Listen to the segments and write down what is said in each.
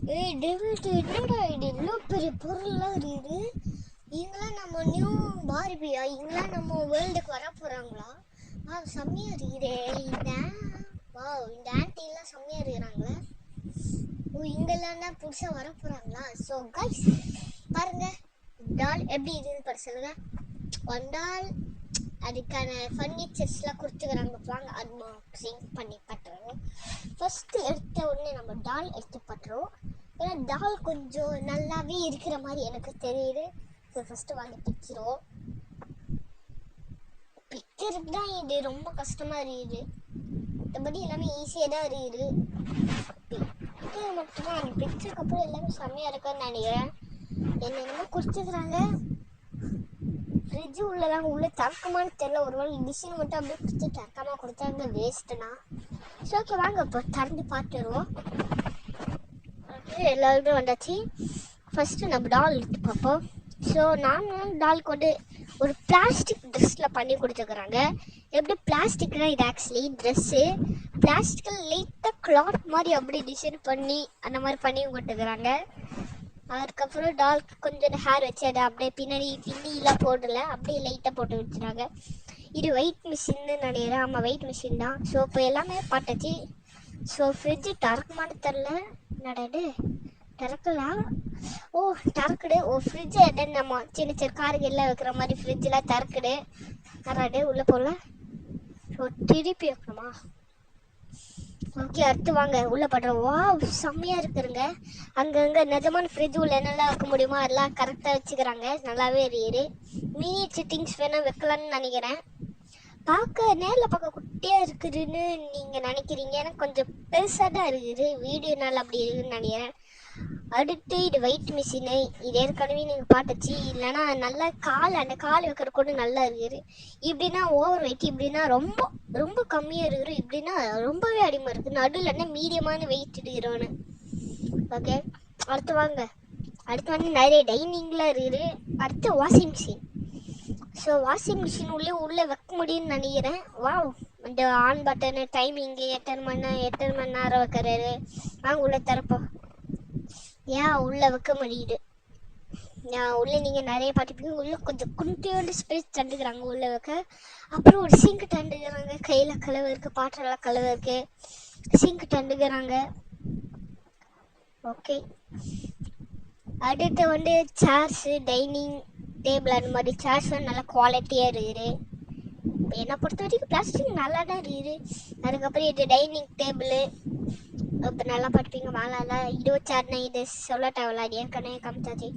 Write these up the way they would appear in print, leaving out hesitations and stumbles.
ஏய் டேவிட், என்னடா இது இவ்வளோ பெரிய பொருள்லாம் இருக்குது? இங்கெல்லாம் நம்ம நியூ பார்பியா? இங்கெல்லாம் நம்ம வேர்ல்டுக்கு வர போகிறாங்களா? செம்மையாக இருக்குதே இந்த. இந்த ஆன்ட்டிலாம் செம்மையாக இருக்கிறாங்களே. இங்கெல்லாம் தான் புதுசாக வர போகிறாங்களா? ஸோ கைஸ் பாருங்க, டால் எப்படி இருக்குன்னு பாரு சொல்லுங்க. வந்தால் அதுக்கான ஃபர்னிச்சர்ஸ்லாம் கொடுத்துக்கிறாங்க. வாங்க அன்பாக்சிங் பண்ணி பட்டுருவோம். ஃபஸ்ட்டு எடுத்த உடனே நம்ம டால் எடுத்து பட்டுருவோம். ஏன்னா டால் கொஞ்சம் நல்லாவே இருக்கிற மாதிரி எனக்கு தெரியுது. ஸோ ஃபஸ்ட்டு வாங்கி பிச்சிருவோம். பிக்கிறதுக்கு தான் இது ரொம்ப கஷ்டமாக இருக்குது. மற்றபடி எல்லாமே ஈஸியாக தான் இருக்குது. பிக்கிறது மட்டும்தான். அந்த பிக்சருக்கப்புறம் எல்லாமே செம்மையாக இருக்குன்னு நினைக்கிறேன். என்னென்னமோ கொடுத்துக்கிறாங்க. ஃப்ரிட்ஜு உள்ளதாங்க, உள்ளே திறக்கமான்னு தெரியல. ஒரு வேளை டிஷ்ஷின் மட்டும் அப்படியே கொடுத்து திறக்காம கொடுத்தாங்க வேஸ்ட்டுனா. ஸோ ஓகே வாங்க இப்போ திறந்து பார்த்துருவோம். ஓகே எல்லாருமே வந்தாச்சு. ஃபஸ்ட்டு நம்ம டால் எடுத்து பார்ப்போம். ஸோ நார்மலான டால் கொண்டு ஒரு பிளாஸ்டிக் ட்ரெஸ்ஸில் பண்ணி கொடுத்துக்கிறாங்க. எப்படி பிளாஸ்டிக்னா இது ஆக்சுவலி ட்ரெஸ்ஸு பிளாஸ்டிக்கில் லைட்டாக கிளாத் மாதிரி அப்படி டிசைன் பண்ணி அந்த மாதிரி பண்ணி கொடுத்துக்கிறாங்க. அதுக்கப்புறம் டால்க்கு கொஞ்சம் ஹேர் வச்சு அதை அப்படியே பின்னாடி பின்னிலாம் போடல, அப்படியே லைட்டாக போட்டு வச்சுறாங்க. இது வெயிட் மிஷின்னு நினைக்கிறேன். ஆமாம் வெயிட் மிஷின் தான். ஸோ இப்போ எல்லாமே பாட்டாச்சு. ஸோ ஃப்ரிட்ஜு திறக்குமான்னு தெரில. நடடு திறக்கலாம். ஓ திறக்குது. ஓ ஃப்ரிட்ஜு எடன் நம்ம சின்ன சின்ன காருகள்லாம் வைக்கிற மாதிரி ஃப்ரிட்ஜெலாம் திறக்குது. நடடு உள்ளே போகல. ஸோ திருப்பி வைக்கணுமா? ஓகே அடுத்து வாங்க உள்ளே படுறோம். வா செம்மையாக இருக்குதுங்க. அங்கங்கே நிஜமான ஃப்ரிட்ஜ் உள்ள என்னெல்லாம் வைக்க முடியுமோ அதெல்லாம் கரெக்டாக வச்சுக்கிறாங்க. நல்லாவே இருக்குது. மினி சிட்டிங்ஸ் வேணால் வைக்கலான்னு நினைக்கிறேன். நேரில் பார்க்க குட்டியாக இருக்குதுன்னு நீங்கள் நினைக்கிறீங்க. எனக்கு கொஞ்சம் பெருசாக தான் இருக்குது. வீடியோனால அப்படி இருக்குதுன்னு நினைக்கிறேன். அடுத்து இது வெயிட் மிஷினு. இது ஏற்கனவே நீங்கள் பாட்டுச்சு. இல்லைன்னா நல்லா அந்த கால் வைக்கிற கூட நல்லா இருக்குது. இப்படின்னா ஓவர் வெயிட், இப்படின்னா ரொம்ப ரொம்ப கம்மியாக இருக்குது, இப்படின்னா ரொம்பவே அடிமை இருக்குது. நடுவில் என்ன மீடியமான வெயிட் இருக்கிறோன்னு. ஓகே அடுத்து வாங்க. அடுத்து வந்து நிறைய டைனிங்லாம் இருக்குது. அடுத்து washing machine. So washing machine உள்ளே வைக்க முடியும்னு நினைக்கிறேன். வா இந்த ஆன் பட்டனு டைமிங்கு எத்தனை மணி நேரம் வைக்கிறாரு. வாங்க உள்ளே திறப்போம். ஏன் உள்ளே வைக்க முடியுது. உள்ளே நீங்கள் நிறைய பார்த்துப்பீங்க. உள்ளே கொஞ்சம் குட்டியோட ஸ்பேஸ் தண்டுக்கிறாங்க உள்ளே வைக்க. அப்புறம் ஒரு சிங்க் தண்டுக்கிறாங்க. கையில் கழுவு இருக்குது, பாத்திரம்லாம் கழுவு இருக்குது, சிங்க் தண்டுக்கிறாங்க. ஓகே அடுத்து வந்து சேர்ஸு டைனிங் டேபிள் அந்த மாதிரி சேர்ஸ் வந்து நல்லா குவாலிட்டியாக இருக்குது. இப்போ என்னை பொறுத்த வரைக்கும் பிளாஸ்டிக் நல்லா தான் இருக்குது. அதுக்கப்புறம் இது டைனிங் டேபிள் இப்போ நல்லா பார்த்துப்பீங்க. மேலே இது சேர்னா இது சொல்ல தேவையில்ல, அது ஏற்கனவே காமிச்சாச்சு.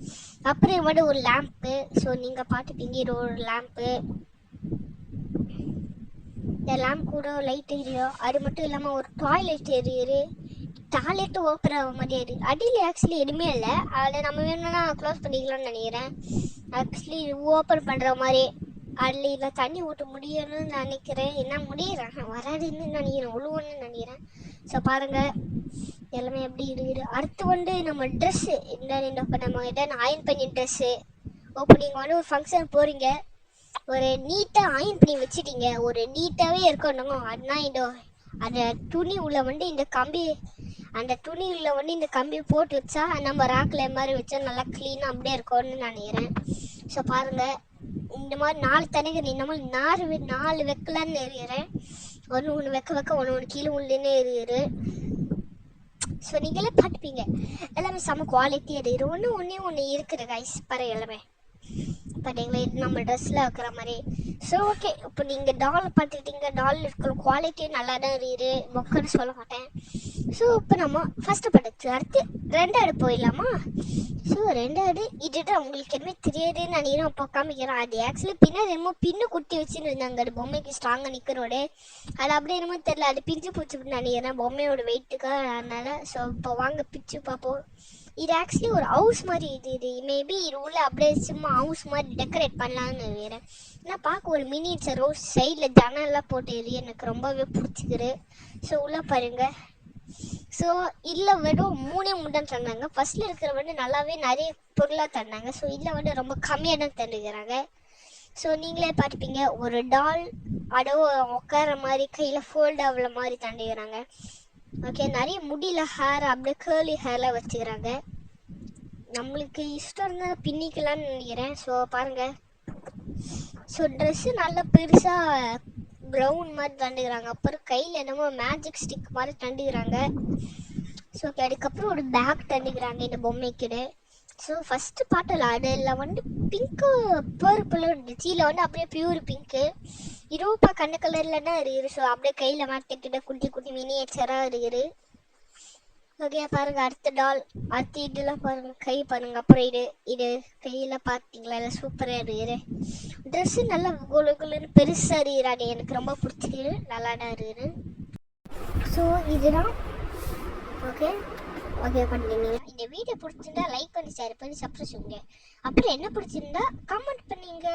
அப்புறம் இது வந்து ஒரு லேம்ப்பு. ஸோ நீங்கள் பார்த்துப்பீங்க இது ஒரு லேம்ப்பு. இந்த லேம்ப் கூட லைட் எரியும். அது மட்டும் இல்லாமல் ஒரு டாய்லெட் எரியுது. டாய்லெட்டு ஓப்பன் ஆக மாதிரி இருக்குது. அடியில் ஆக்சுவலி எதுவுமே இல்லை. அதை நம்ம வேணும்னா க்ளோஸ் பண்ணிக்கலாம்னு நினைக்கிறேன். ஆக்சுவலி ஓப்பன் பண்ணுற மாதிரி அதில் இதில் தண்ணி ஊற்ற முடியும்னு நினைக்கிறேன். என்ன முடியிறேன் வராதுன்னு நினைக்கிறேன், உழுவுன்னு நினைக்கிறேன். ஸோ பாருங்கள் எல்லாமே எப்படி இருக்குது. அடுத்து வந்து நம்ம ட்ரெஸ்ஸு இப்போ நம்ம எதாவது அயன் பண்ணி ட்ரெஸ்ஸு இப்போ நீங்கள் வந்து ஒரு ஃபங்க்ஷன் போகிறீங்க, ஒரு நீட்டாக அயன் பண்ணி வச்சுட்டீங்க, ஒரு நீட்டாகவே இருக்கணும். அதுனா அந்த துணி உள்ள வந்து இந்த கம்பி, அந்த துணி உள்ள வந்து இந்த கம்பி போட்டு வச்சா நம்ம ராக்கில் மாதிரி வச்சா நல்லா க்ளீனாக அப்படியே இருக்கும்னு நினைக்கிறேன். ஸோ பாருங்கள் இந்த மாதிரி 4 தனிகள் இந்த மாதிரி 4 வைக்கலான்னு இருக்கிறேன். ஒன்று வைக்க ஒன்று கீழே உள்ளேன்னு இருக்குது. ஸோ நீங்களே பார்த்துப்பீங்க எல்லாமே செம்ம குவாலிட்டியாக இருக்குது. ஒன்று இருக்குது கைஸ் பாரு எல்லாமே பார்த்தீங்களா. இது நம்ம ட்ரெஸ்ஸில் வைக்கிற மாதிரி. ஸோ ஓகே இப்போ நீங்கள் டால் பார்த்துக்கிட்டீங்க. டால் இருக்கிற குவாலிட்டி நல்லா தான் இருக்குது, மொக்கன்னு சொல்ல மாட்டேன். ஸோ இப்போ நம்ம ஃபஸ்ட்டு படுத்து அடுத்து 2ஆவது போயிடலாமா? ஸோ 2ஆவது இதுதான் உங்களுக்கு எதுவுமே தெரியாதுன்னு நினைக்கிறேன். அப்போ காமிக்கிறேன். அது ஆக்சுவலி பின்னாடி என்னமோ பின்னு குட்டி வச்சுன்னு இருந்தாங்க. அது பொம்மைக்கு ஸ்ட்ராங்காக நிற்கிறோட அது அப்படியே என்னமோ தெரியல, அது பிஞ்சு பூச்சின்னு நினைக்கிறேன் பொம்மையோட வெயிட்டுக்காக. அதனால் ஸோ இப்போ வாங்க பிச்சு பார்ப்போம். இது ஆக்சுவலி ஒரு ஹவுஸ் மாதிரி இது மேபி இது உள்ள அப்படியே சும்மா ஹவுஸ் மாதிரி டெக்கரேட் பண்ணலான்னு நினைக்கிறேன். ஏன்னா பார்க்க ஒரு மினியேச்சர் ஹவுஸ் சைடில் ஜன்னல்லாம் போட்டு இது எனக்கு ரொம்பவே பிடிச்சிக்குது. ஸோ உள்ளே பாருங்கள். ஸோ இதில் வெறும் 3 தான் தந்தாங்க. ஃபஸ்ட்டில் இருக்கிற வந்து நல்லாவே நிறைய பொருளாக தந்தாங்க. ஸோ இதில் வந்து ரொம்ப கம்மியாக தான் தந்துக்கிறாங்க. ஸோ நீங்களே பார்த்துப்பீங்க ஒரு டால் அதோ உட்கார மாதிரி கையில் ஃபோல்ட் ஆகல மாதிரி தந்துக்கிறாங்க. ஓகே, நிறைய முடியல ஹேர் அப்படியே கேர்லி ஹேர்லாம் வச்சுக்கிறாங்க. நம்மளுக்கு இஷ்டம் இருந்தால் பின்னிக்கலாம்னு நினைக்கிறேன். ஸோ பாருங்கள். ஸோ ட்ரெஸ்ஸு நல்லா பெருசாக ப்ரௌன் மாதிரி தண்டுக்கிறாங்க. அப்புறம் கையில் என்னமோ மேஜிக் ஸ்டிக் மாதிரி தண்டுக்கிறாங்க. ஸோ அதுக்கப்புறம் ஒரு பேக் தண்டுக்கிறாங்க இந்த பொம்மைக்குன்னு. ஸோ ஃபஸ்ட்டு பாட்டில் அதில் வந்து பிங்க்கு பர்பிள் இருந்துச்சு. இதில் வந்து அப்படியே பியூர் பிங்க்கு. இருப்பா கண்ணு கலரில் தான் இருக்குது. ஸோ அப்படியே கையில் மாட்டிக்கிட்ட குட்டி குட்டி மினியேச்சராக இருக்குது. ஓகே பாருங்கள். அடுத்த டால், அடுத்த இதெல்லாம் பாருங்கள். கை பாருங்கள். அப்புறம் இது கையில் பார்த்தீங்களா, எல்லாம் சூப்பராக இருக்குது. ட்ரெஸ்ஸு நல்லா குலுன்னு பெருசாக இருக்கிறாங்க. எனக்கு ரொம்ப பிடிச்சிருக்கு. நல்லா தான் இருக்குது. ஸோ இதுதான். ஓகே பண்ணுங்க. இந்த வீடியோ பிடிச்சிருந்தா லைக் பண்ணி ஷேர் பண்ணி சப்ஸ்கிரைப் பண்ணுங்க. அப்புறம் என்ன பிடிச்சிருந்தா கமெண்ட் பண்ணுங்க.